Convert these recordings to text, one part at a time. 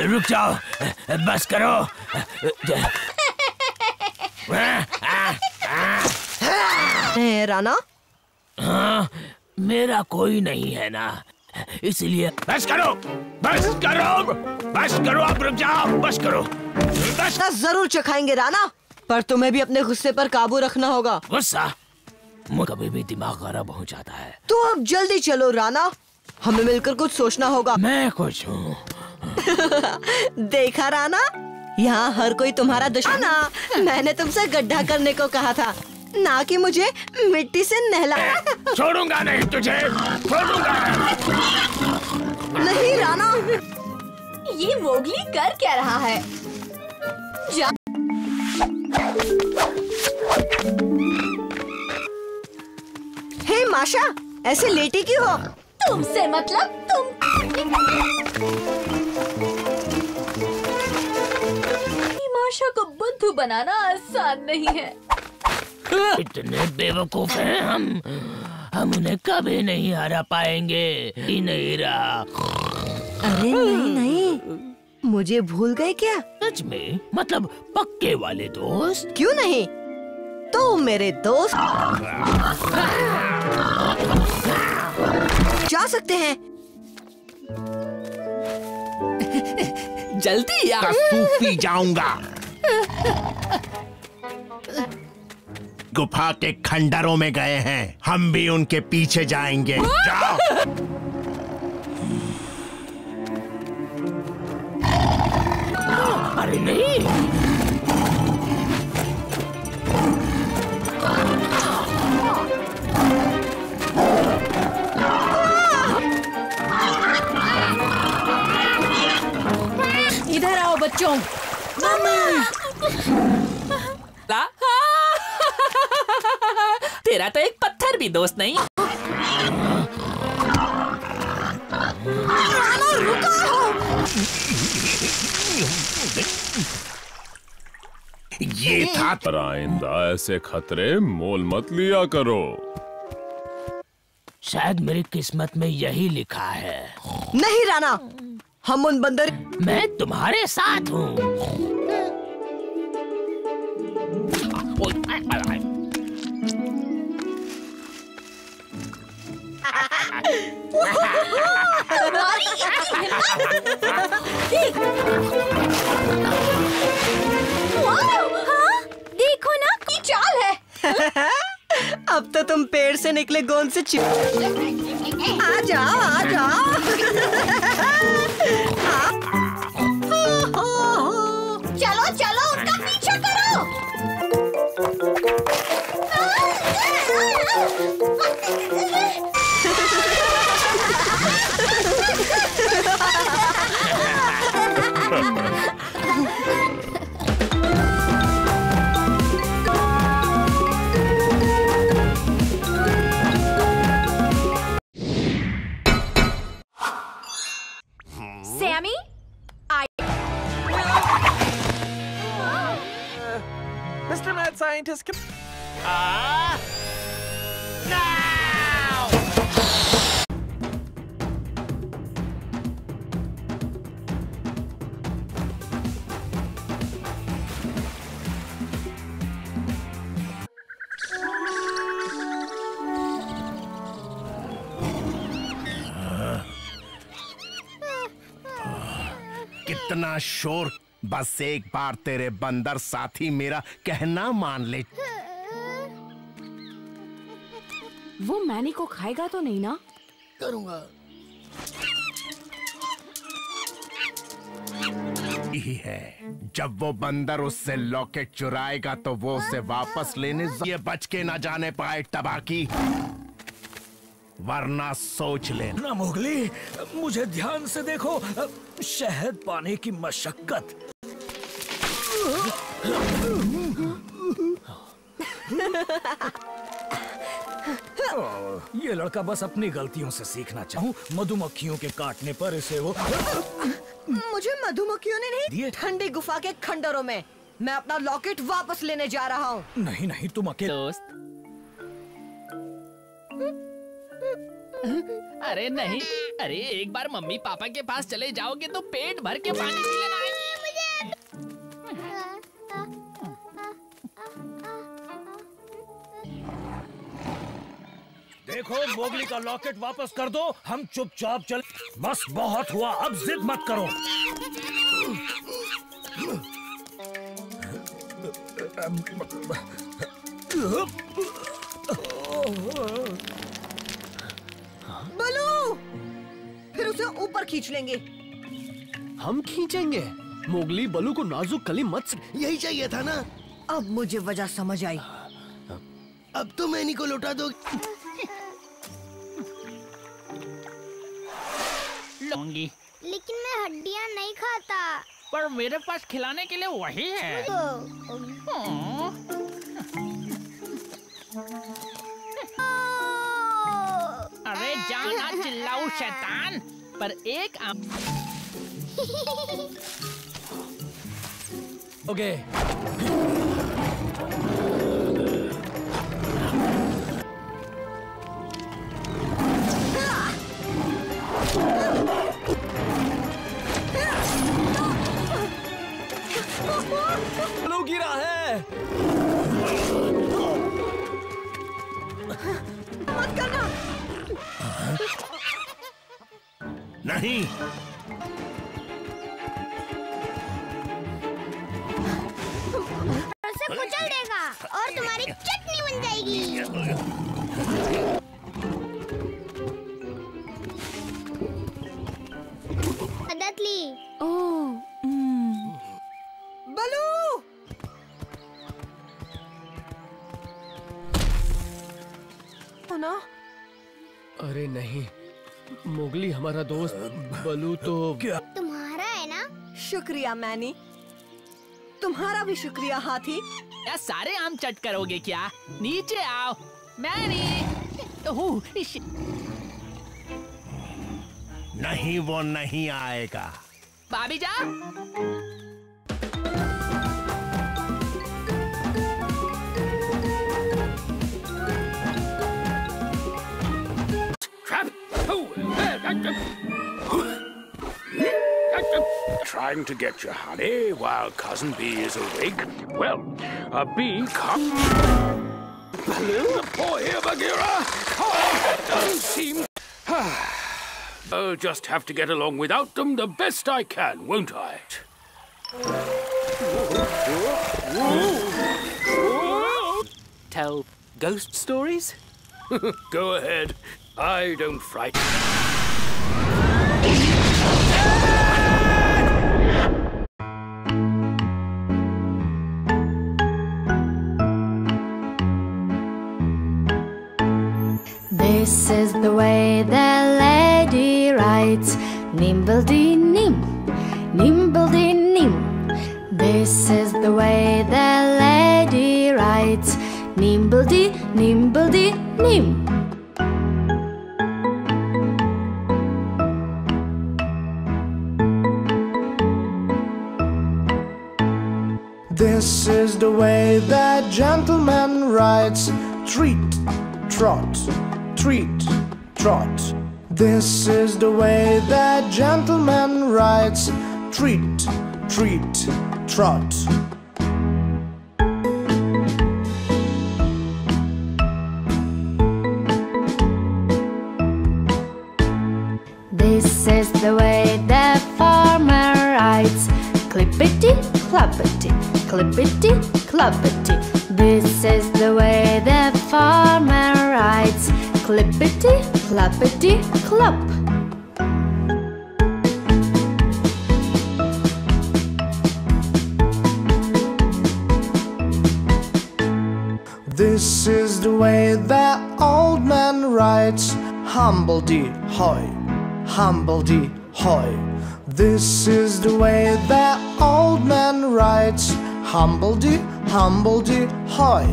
रुक जाओ, बस करो। राणा? हाँ, मेरा कोई नहीं है ना, इसलिए बस करो, बस करो, बस करो, आप रुक जाओ, बस करो, बस। जरूर चखाएंगे राणा, पर तुम्हें भी अपने गुस्से पर काबू रखना होगा। गुस्सा? मुझे कभी भी दिमाग खराब हो जाता है। तो अब जल्दी चलो राणा, हमें मिलकर कुछ सोचना होगा। मैं कुछ हूँ। देखा राणा, यहाँ हर कोई तुम्हारा दुश्मन। मैंने तुमसे गड्ढा करने को कहा था, ना कि मुझे मिट्टी से नहला। छोड़ूंगा नहीं तुझे, छोड़ूंगा नहीं राणा। ये मोगली कर क्या रहा है? जा। हे माशा, ऐसे लेटी क्यों हो? तुमसे मतलब तुम। माशा को बुद्धू बनाना आसान नहीं है। इतने बेवकूफ हैं हम उन्हें कभी नहीं हरा पाएंगे। ही नहीं रहा। अरे नहीं नहीं, मुझे भूल गए क्या? सच में? मतलब पक्के वाले दोस्त? क्यों नहीं, तो मेरे दोस्त जा सकते हैं। जल्दी यार, सूखी जाऊंगा। गुफा के खंडरों में गए हैं, हम भी उनके पीछे जाएंगे। जाओ। अरे नहीं, इधर आओ बच्चों। तेरा तो एक पत्थर भी दोस्त नहीं। ये था। पर आइंदा ऐसे खतरे मोल मत लिया करो। शायद मेरी किस्मत में यही लिखा है। नहीं राणा, हम उन बंदर। मैं तुम्हारे साथ हूँ। देखो ना, ये चाल है। अब तो तुम पेड़ से निकले गोंद से आ जाओ, आ जाओ। चलो चलो, उनका पीछा करो। Sammy, Mr. Mad Scientist, कितना शोर। बस एक बार तेरे बंदर साथी मेरा कहना मान ले। वो मैनी को खाएगा तो नहीं ना? करूँगा। ही है, जब वो बंदर उससे लॉकेट चुराएगा तो वो उसे वापस लेने ये बच के ना जाने पाए तबाकी, वरना सोच ले। ना मोगली, मुझे ध्यान से देखो, शहद पाने की मशक्कत। ये लड़का बस अपनी गलतियों से सीखना चाहूँ। मधुमक्खियों के काटने पर इसे वो मुझे मधुमक्खियों ने नहीं दिए। ठंडी गुफा के खंडरों में मैं अपना लॉकेट वापस लेने जा रहा हूँ। नहीं नहीं, तुम अकेले। दोस्त अरे नहीं, अरे एक बार मम्मी पापा के पास चले जाओगे तो पेट भर के पानी पी लेना। देखो, मोगली का लॉकेट वापस कर दो, हम चुपचाप चल। बस बहुत हुआ, अब जिद मत करो। बलू, फिर उसे ऊपर खींच लेंगे। हम खींचेंगे? मोगली, बलू को नाजुक कली मत, यही चाहिए था ना। अब मुझे वजह समझ आई। अब तो मैनी को लौटा दो। लूंगी, लेकिन मैं हड्डियाँ नहीं खाता। पर मेरे पास खिलाने के लिए वही है। अरे जाओ ना, चिल्लाओ शैतान। पर एक ओके। बलू गिरा है। मत करना। नहीं, उसे कुचल देगा और तुम्हारी चटनी बन जाएगी। मदद ली। बलू, ना? अरे नहीं, मोगली हमारा दोस्त, बलू तो क्या? तुम्हारा है ना? शुक्रिया मैनी। तुम्हारा भी शुक्रिया हाथी। क्या सारे आम चट करोगे क्या? नीचे आओ। मैनी। नहीं, वो नहीं आएगा। भाभी जा। Trying to get your honey while Cousin Bee is awake? Well, a bee can't... Baloo, poor here, Bagheera! Oh, that doesn't seem... I'll just have to get along without them the best I can, won't I? Tell ghost stories? Go ahead. I don't frighten. This is the way the lady writes. Nimble-dee-nim, nimble-dee-nim. This is the way the lady writes. Nimble-dee, nimble-dee-nim. This is the way that gentleman writes. Treat, trot, treat, trot. This is the way that gentleman writes. Treat, treat, trot. This is the way the farmer writes. Clippity, cloppity, clippity, cloppity. This is the way the farmer writes. Clippity, cloppity, clop. This is the way that old man writes. Humble-dee-hoy, humble-dee-hoy. This is the way that old man writes. Humble-dee, humble-dee-hoy.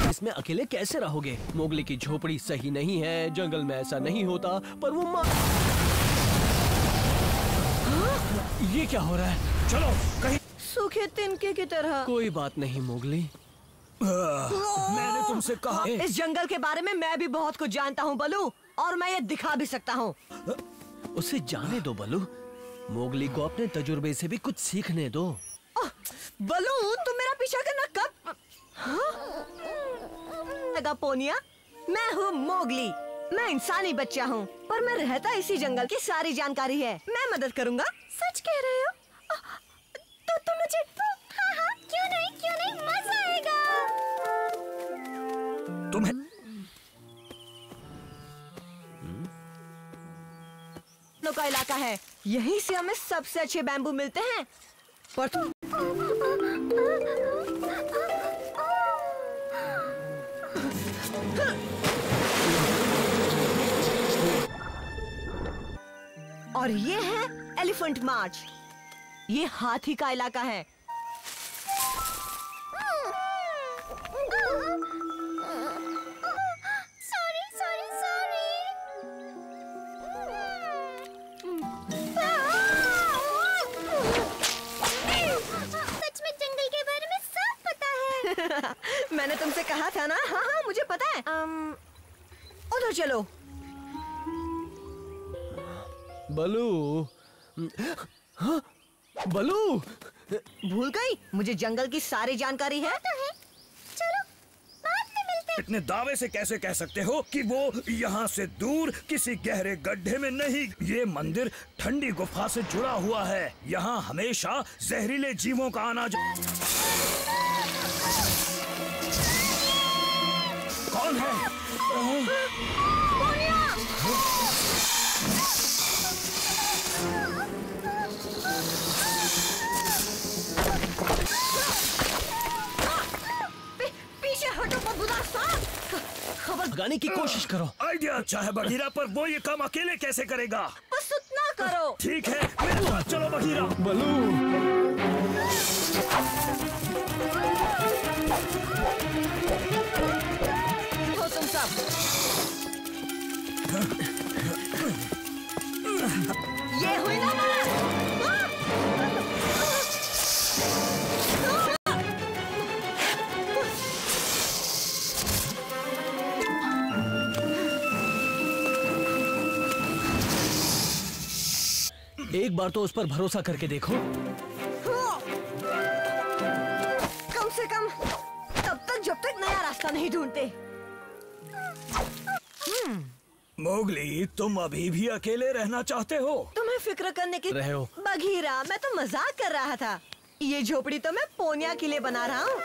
इसमें अकेले कैसे रहोगे? Mowgli की झोपड़ी सही नहीं है, जंगल में ऐसा नहीं होता, पर वो ये क्या हो रहा है? चलो कहीं सूखे तिनके की तरह। कोई बात नहीं मोगली, मैंने तुमसे कहा। इस जंगल के बारे में मैं भी बहुत कुछ जानता हूँ बलू, और मैं ये दिखा भी सकता हूँ। उसे जाने दो बलू, मोगली को अपने तजुर्बे से भी कुछ सीखने दो। बलू तुम मेरा पीछा करना कब? लगा पोनिया, मैं हूँ मोगली, मैं इंसानी बच्चा हूँ, पर मैं रहता इसी जंगल की सारी जानकारी है। मैं मदद करूँगा। सच कह रहे हो? तो तुम मुझे हाँ हाँ क्यों नहीं मजा आएगा। तुम्हें का इलाका है, यहीं से हमें सबसे अच्छे बैम्बू मिलते हैं। पर और ये है एलिफेंट मार्च, ये हाथी का इलाका है। सच में जंगल के बारे में सब पता है। मैंने तुमसे कहा था ना। हाँ हाँ मुझे पता है। उधर चलो। बलू, हाँ? बलू भूल गई? मुझे जंगल की सारी जानकारी है। तो है। चलो बाद में मिलते हैं। इतने दावे से कैसे कह सकते हो कि वो यहाँ से दूर किसी गहरे गड्ढे में नहीं? ये मंदिर ठंडी गुफा से जुड़ा हुआ है। यहाँ हमेशा जहरीले जीवों का आना कौन है? पीछे हटो बदबूदार सांप। खबर भगाने की कोशिश करो। आइडिया अच्छा है बघीरा, पर वो ये काम अकेले कैसे करेगा? बस उतना करो। ठीक है, मेरे साथ चलो बघीरा। बलू हो तुम सब। ये हुई ना एक बार तो उस पर भरोसा करके देखो। कम से कम तब तक जब तक नया रास्ता नहीं ढूंढते। मोगली, तुम अभी भी अकेले रहना चाहते हो? तुम्हें फिक्र करने की रहे हो। बघीरा, मैं तो मजाक कर रहा था। ये झोपड़ी तो मैं पोनिया के लिए बना रहा हूँ।